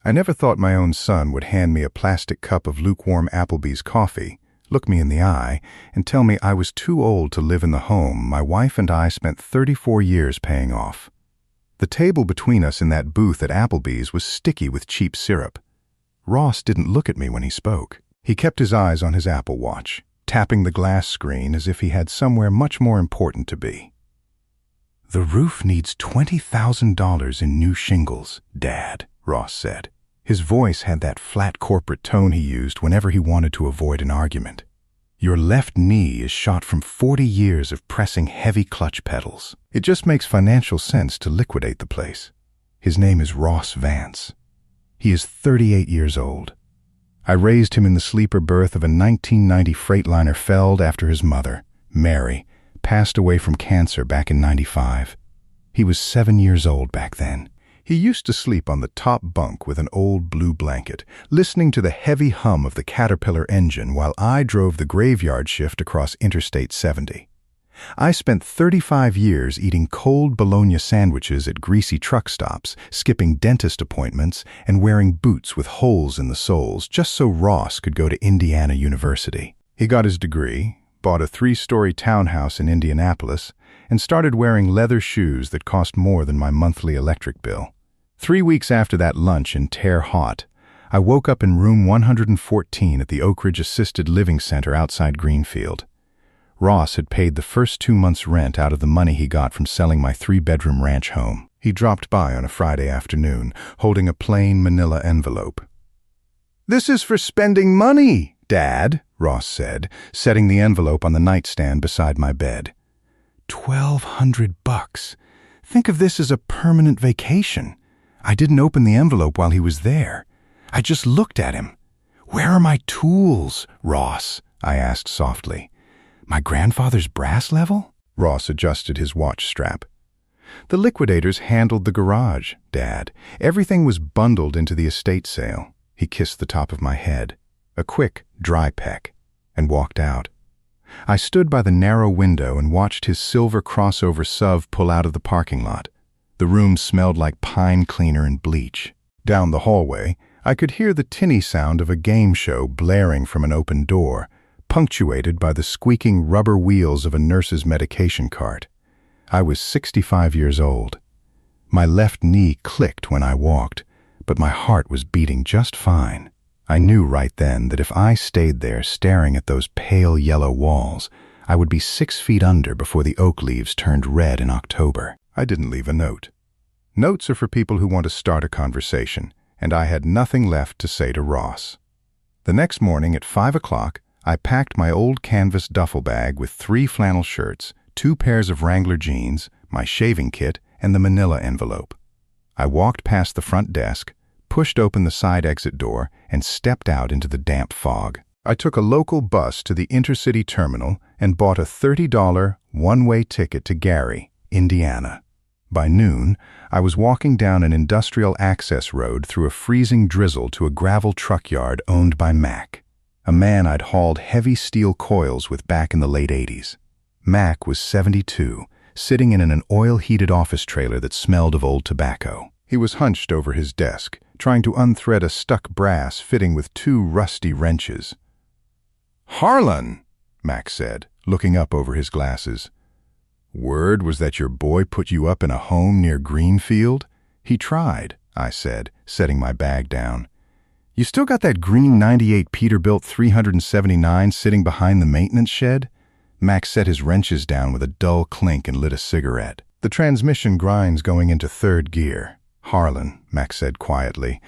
I never thought my own son would hand me a plastic cup of lukewarm Applebee's coffee, look me in the eye, and tell me I was too old to live in the home my wife and I spent 34 years paying off. The table between us in that booth at Applebee's was sticky with cheap syrup. Ross didn't look at me when he spoke. He kept his eyes on his Apple Watch, tapping the glass screen as if he had somewhere much more important to be. "The roof needs $20,000 in new shingles, Dad," Ross said. His voice had that flat corporate tone he used whenever he wanted to avoid an argument. "Your left knee is shot from 40 years of pressing heavy clutch pedals. It just makes financial sense to liquidate the place." His name is Ross Vance. He is 38 years old. I raised him in the sleeper berth of a 1990 Freightliner Feld after his mother, Mary, passed away from cancer back in '95. He was 7 years old back then. He used to sleep on the top bunk with an old blue blanket, listening to the heavy hum of the Caterpillar engine while I drove the graveyard shift across Interstate 70. I spent 35 years eating cold bologna sandwiches at greasy truck stops, skipping dentist appointments, and wearing boots with holes in the soles just so Ross could go to Indiana University. He got his degree, bought a 3-story townhouse in Indianapolis, and started wearing leather shoes that cost more than my monthly electric bill. 3 weeks after that lunch in Terre Haute, I woke up in room 114 at the Oak Ridge Assisted Living Center outside Greenfield. Ross had paid the first 2 months' rent out of the money he got from selling my 3-bedroom ranch home. He dropped by on a Friday afternoon, holding a plain manila envelope. "This is for spending money, Dad," Ross said, setting the envelope on the nightstand beside my bed. $1,200. Think of this as a permanent vacation. I didn't open the envelope while he was there. I just looked at him. "Where are my tools, Ross?" I asked softly. "My grandfather's brass level?" Ross adjusted his watch strap. "The liquidators handled the garage, Dad. Everything was bundled into the estate sale." He kissed the top of my head, a quick, dry peck, and walked out. I stood by the narrow window and watched his silver crossover SUV pull out of the parking lot. The room smelled like pine cleaner and bleach. Down the hallway, I could hear the tinny sound of a game show blaring from an open door, punctuated by the squeaking rubber wheels of a nurse's medication cart. I was 65 years old. My left knee clicked when I walked, but my heart was beating just fine. I knew right then that if I stayed there staring at those pale yellow walls, I would be 6 feet under before the oak leaves turned red in October. I didn't leave a note. Notes are for people who want to start a conversation, and I had nothing left to say to Ross. The next morning at 5 o'clock, I packed my old canvas duffel bag with 3 flannel shirts, 2 pairs of Wrangler jeans, my shaving kit, and the manila envelope. I walked past the front desk, pushed open the side exit door, and stepped out into the damp fog. I took a local bus to the intercity terminal and bought a $30 one-way ticket to Gary, Indiana. By noon, I was walking down an industrial access road through a freezing drizzle to a gravel truck yard owned by Mac, a man I'd hauled heavy steel coils with back in the late '80s. Mac was 72, sitting in an oil-heated office trailer that smelled of old tobacco. He was hunched over his desk, trying to unthread a stuck brass fitting with 2 rusty wrenches. "Harlan," Mac said, looking up over his glasses. "Word was that your boy put you up in a home near Greenfield?" "He tried," I said, setting my bag down. "You still got that green '98 Peterbilt 379 sitting behind the maintenance shed?" Mac set his wrenches down with a dull clink and lit a cigarette. "The transmission grinds going into 3rd gear, Harlan," Mac said quietly,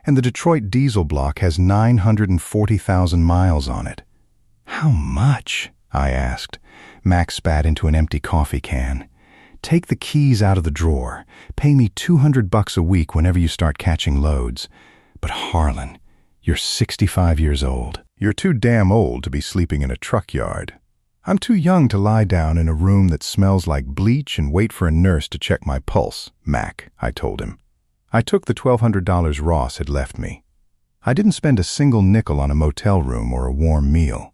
"and the Detroit diesel block has 940,000 miles on it." "How much?" I asked. Mac spat into an empty coffee can. "Take the keys out of the drawer. Pay me $200 a week whenever you start catching loads. But Harlan, you're 65 years old. You're too damn old to be sleeping in a truck yard. I'm too young to lie down in a room that smells like bleach and wait for a nurse to check my pulse, Mac," I told him. I took the $1,200 Ross had left me. I didn't spend a single nickel on a motel room or a warm meal.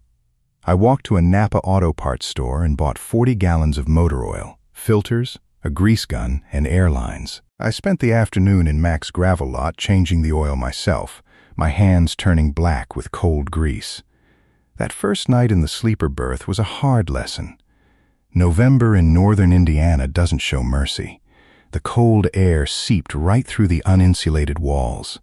I walked to a Napa auto parts store and bought 40 gallons of motor oil, filters, a grease gun, and airlines. I spent the afternoon in Mac's gravel lot changing the oil myself, my hands turning black with cold grease. That first night in the sleeper berth was a hard lesson. November in northern Indiana doesn't show mercy. The cold air seeped right through the uninsulated walls.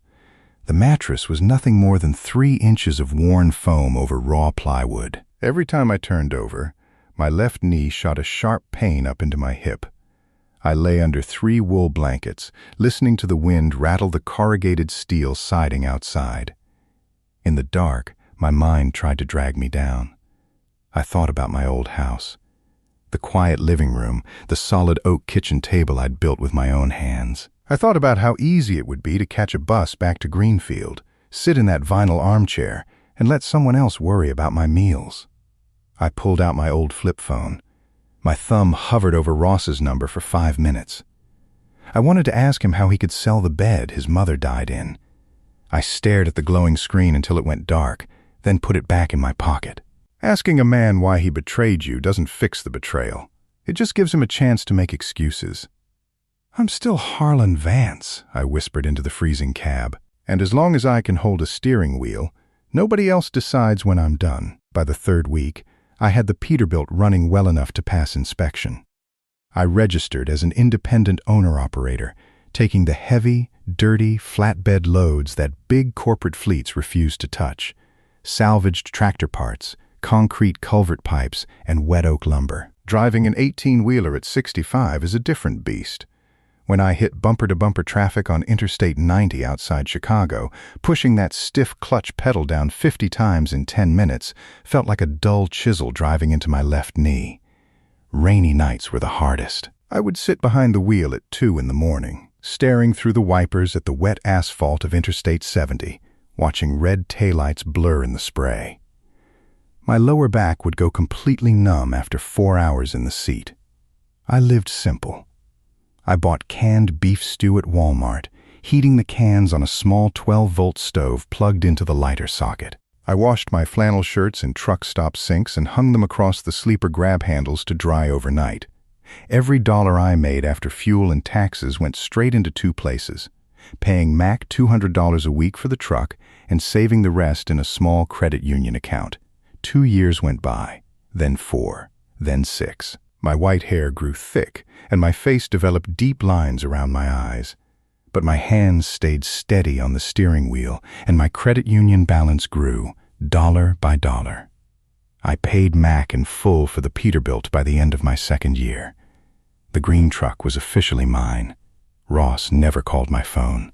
The mattress was nothing more than 3 inches of worn foam over raw plywood. Every time I turned over, my left knee shot a sharp pain up into my hip. I lay under 3 wool blankets, listening to the wind rattle the corrugated steel siding outside. In the dark, my mind tried to drag me down. I thought about my old house. The quiet living room, the solid oak kitchen table I'd built with my own hands. I thought about how easy it would be to catch a bus back to Greenfield, sit in that vinyl armchair, and let someone else worry about my meals. I pulled out my old flip phone. My thumb hovered over Ross's number for 5 minutes. I wanted to ask him how he could sell the bed his mother died in. I stared at the glowing screen until it went dark, then put it back in my pocket. Asking a man why he betrayed you doesn't fix the betrayal. It just gives him a chance to make excuses. "I'm still Harlan Vance," I whispered into the freezing cab. "And as long as I can hold a steering wheel, nobody else decides when I'm done." By the 3rd week, I had the Peterbilt running well enough to pass inspection. I registered as an independent owner-operator, taking the heavy, dirty, flatbed loads that big corporate fleets refuse to touch. Salvaged tractor parts, concrete culvert pipes, and wet oak lumber. Driving an 18-wheeler at 65 is a different beast. When I hit bumper-to-bumper traffic on Interstate 90 outside Chicago, pushing that stiff clutch pedal down 50 times in 10 minutes felt like a dull chisel driving into my left knee. Rainy nights were the hardest. I would sit behind the wheel at 2 in the morning, staring through the wipers at the wet asphalt of Interstate 70, watching red taillights blur in the spray. My lower back would go completely numb after 4 hours in the seat. I lived simple. I bought canned beef stew at Walmart, heating the cans on a small 12-volt stove plugged into the lighter socket. I washed my flannel shirts in truck stop sinks and hung them across the sleeper grab handles to dry overnight. Every dollar I made after fuel and taxes went straight into 2 places, paying Mac $200 a week for the truck and saving the rest in a small credit union account. 2 years went by, then 4, then 6. My white hair grew thick, and my face developed deep lines around my eyes. But my hands stayed steady on the steering wheel, and my credit union balance grew, dollar by dollar. I paid Mac in full for the Peterbilt by the end of my 2nd year. The green truck was officially mine. Ross never called my phone.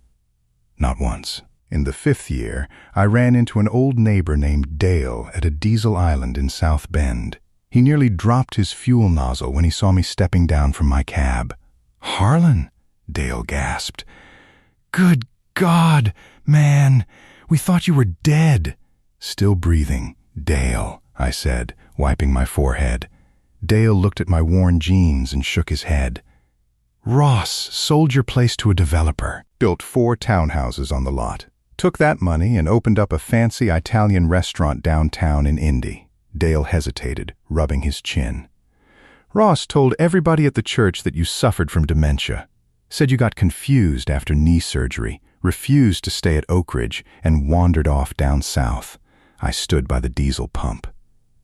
Not once. In the 5th year, I ran into an old neighbor named Dale at a diesel island in South Bend. He nearly dropped his fuel nozzle when he saw me stepping down from my cab. "Harlan," Dale gasped. "Good God, man, we thought you were dead." "Still breathing, Dale," I said, wiping my forehead. Dale looked at my worn jeans and shook his head. "Ross sold your place to a developer, built 4 townhouses on the lot, took that money and opened up a fancy Italian restaurant downtown in Indy." Dale hesitated, rubbing his chin. "Ross told everybody at the church that you suffered from dementia. Said you got confused after knee surgery, refused to stay at Oak Ridge, and wandered off down south." I stood by the diesel pump.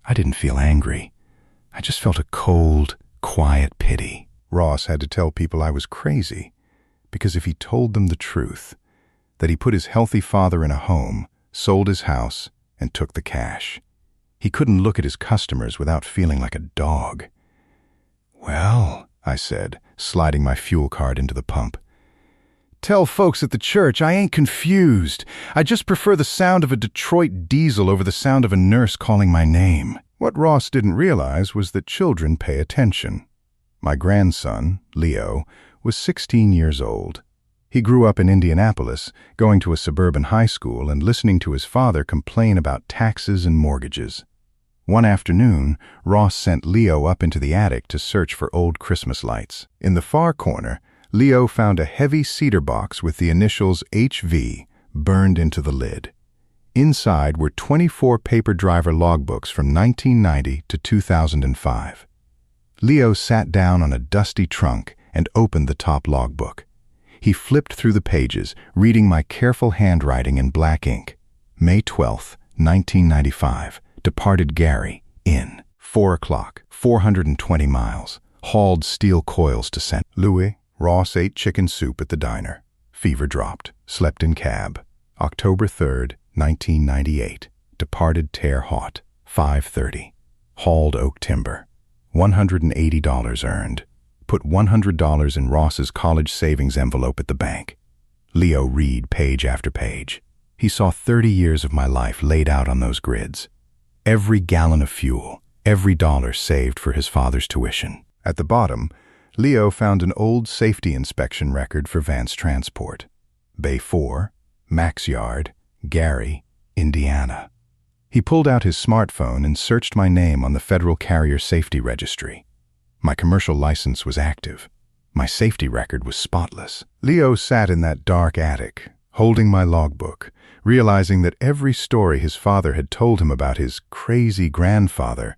I didn't feel angry. I just felt a cold, quiet pity. Ross had to tell people I was crazy, because if he told them the truth, that he put his healthy father in a home, sold his house, and took the cash, he couldn't look at his customers without feeling like a dog. "Well," I said, sliding my fuel card into the pump, "tell folks at the church I ain't confused. I just prefer the sound of a Detroit diesel over the sound of a nurse calling my name." What Ross didn't realize was that children pay attention. My grandson, Leo, was 16 years old. He grew up in Indianapolis, going to a suburban high school and listening to his father complain about taxes and mortgages. One afternoon, Ross sent Leo up into the attic to search for old Christmas lights. In the far corner, Leo found a heavy cedar box with the initials HV burned into the lid. Inside were 24 paper driver logbooks from 1990 to 2005. Leo sat down on a dusty trunk and opened the top logbook. He flipped through the pages, reading my careful handwriting in black ink. May 12th, 1995. Departed Gary, Inn. 4 o'clock, 420 miles. Hauled steel coils to St. Louis. Ross ate chicken soup at the diner. Fever dropped. Slept in cab. October 3rd, 1998. Departed Terre Haute. 5:30. Hauled oak timber. $180 earned. Put $100 in Ross's college savings envelope at the bank. Leo read page after page. He saw 30 years of my life laid out on those grids. Every gallon of fuel, every dollar saved for his father's tuition. At the bottom, Leo found an old safety inspection record for Vance Transport. Bay 4, Max Yard, Gary, Indiana. He pulled out his smartphone and searched my name on the Federal Carrier Safety Registry. My commercial license was active. My safety record was spotless. Leo sat in that dark attic, holding my logbook, realizing that every story his father had told him about his crazy grandfather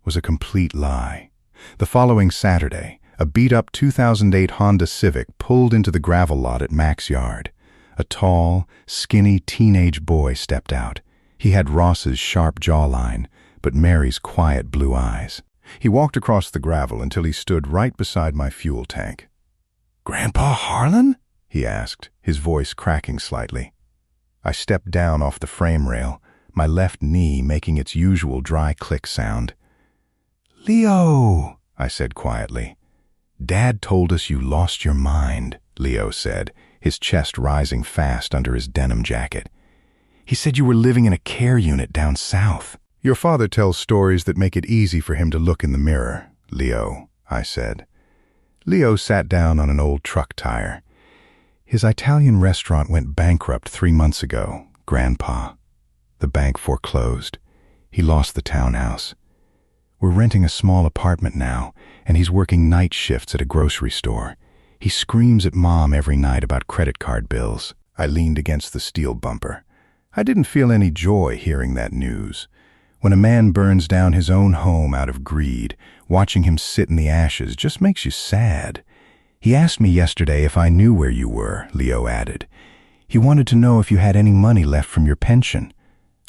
was a complete lie. The following Saturday, a beat-up 2008 Honda Civic pulled into the gravel lot at Max Yard. A tall, skinny teenage boy stepped out. He had Ross's sharp jawline, but Mary's quiet blue eyes. He walked across the gravel until he stood right beside my fuel tank. "Grandpa Harlan?" he asked, his voice cracking slightly. I stepped down off the frame rail, my left knee making its usual dry click sound. "Leo," I said quietly. "Dad told us you lost your mind," Leo said, his chest rising fast under his denim jacket. "He said you were living in a care unit down south." "Your father tells stories that make it easy for him to look in the mirror, Leo," I said. Leo sat down on an old truck tire. "His Italian restaurant went bankrupt 3 months ago, Grandpa. The bank foreclosed. He lost the townhouse. We're renting a small apartment now, and he's working night shifts at a grocery store. He screams at Mom every night about credit card bills." I leaned against the steel bumper. I didn't feel any joy hearing that news. When a man burns down his own home out of greed, watching him sit in the ashes just makes you sad. "He asked me yesterday if I knew where you were," Leo added. "He wanted to know if you had any money left from your pension."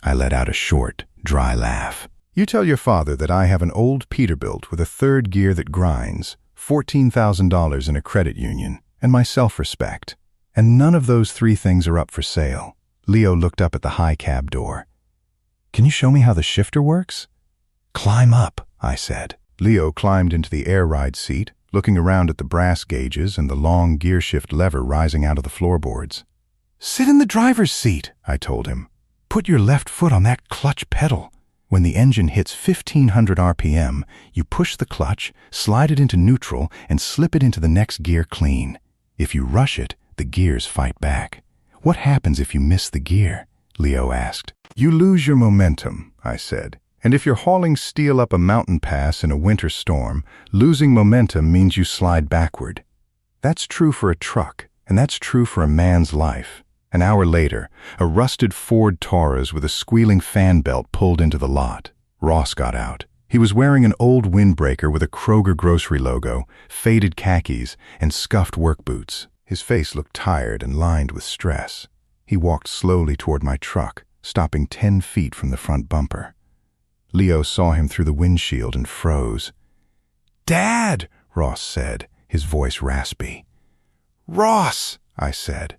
I let out a short, dry laugh. "You tell your father that I have an old Peterbilt with a third gear that grinds, $14,000 in a credit union, and my self-respect. And none of those 3 things are up for sale." Leo looked up at the high cab door. "Can you show me how the shifter works?" "Climb up," I said. Leo climbed into the air ride seat, looking around at the brass gauges and the long gear shift lever rising out of the floorboards. "Sit in the driver's seat," I told him. "Put your left foot on that clutch pedal. When the engine hits 1500 RPM, you push the clutch, slide it into neutral, and slip it into the next gear clean. If you rush it, the gears fight back." "What happens if you miss the gear?" Leo asked. "You lose your momentum," I said. "And if you're hauling steel up a mountain pass in a winter storm, losing momentum means you slide backward. That's true for a truck, and that's true for a man's life." An hour later, a rusted Ford Taurus with a squealing fan belt pulled into the lot. Ross got out. He was wearing an old windbreaker with a Kroger grocery logo, faded khakis, and scuffed work boots. His face looked tired and lined with stress. He walked slowly toward my truck, stopping 10 feet from the front bumper. Leo saw him through the windshield and froze. "Dad!" Ross said, his voice raspy. "Ross!" I said.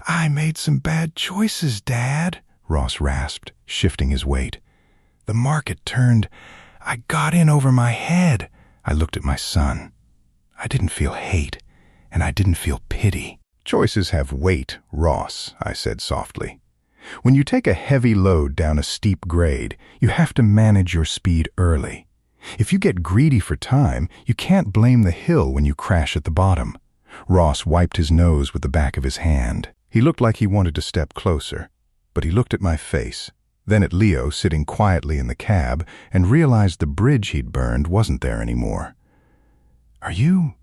I made some bad choices, Dad," Ross rasped, shifting his weight. "The market turned. I got in over my head." I looked at my son. I didn't feel hate, and I didn't feel pity. "Choices have weight, Ross," I said softly. "When you take a heavy load down a steep grade, you have to manage your speed early. If you get greedy for time, you can't blame the hill when you crash at the bottom." Ross wiped his nose with the back of his hand. He looked like he wanted to step closer, but he looked at my face, then at Leo sitting quietly in the cab, and realized the bridge he'd burned wasn't there anymore. "Are you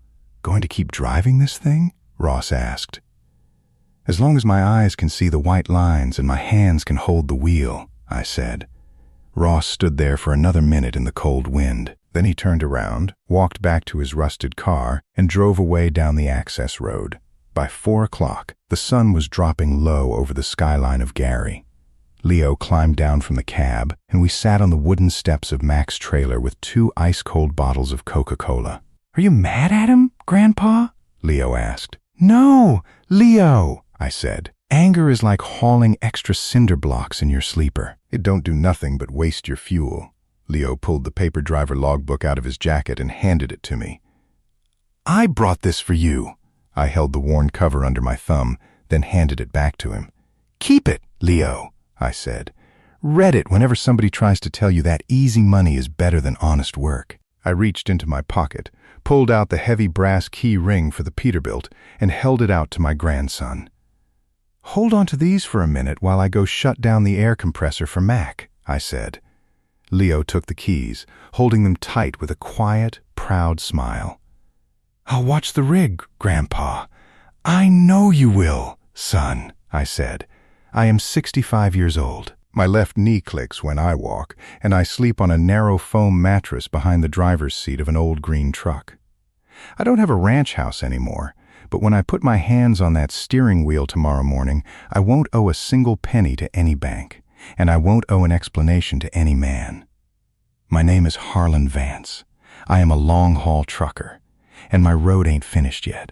going to keep driving this thing?" Ross asked. "As long as my eyes can see the white lines and my hands can hold the wheel," I said. Ross stood there for another minute in the cold wind. Then he turned around, walked back to his rusted car, and drove away down the access road. By 4 o'clock, the sun was dropping low over the skyline of Gary. Leo climbed down from the cab, and we sat on the wooden steps of Mac's trailer with 2 ice-cold bottles of Coca-Cola. "Are you mad at him, Grandpa?" Leo asked. "No, Leo," I said. "Anger is like hauling extra cinder blocks in your sleeper. It don't do nothing but waste your fuel." Leo pulled the paper driver logbook out of his jacket and handed it to me. "I brought this for you." I held the worn cover under my thumb, then handed it back to him. "Keep it, Leo," I said. "Read it whenever somebody tries to tell you that easy money is better than honest work." I reached into my pocket, pulled out the heavy brass key ring for the Peterbilt, and held it out to my grandson. "Hold on to these for a minute while I go shut down the air compressor for Mac," I said. Leo took the keys, holding them tight with a quiet, proud smile. "I'll watch the rig, Grandpa." "I know you will, son," I said. "I am 65 years old. My left knee clicks when I walk, and I sleep on a narrow foam mattress behind the driver's seat of an old green truck. I don't have a ranch house anymore, but when I put my hands on that steering wheel tomorrow morning, I won't owe a single penny to any bank, and I won't owe an explanation to any man. My name is Harlan Vance. I am a long-haul trucker, and my road ain't finished yet.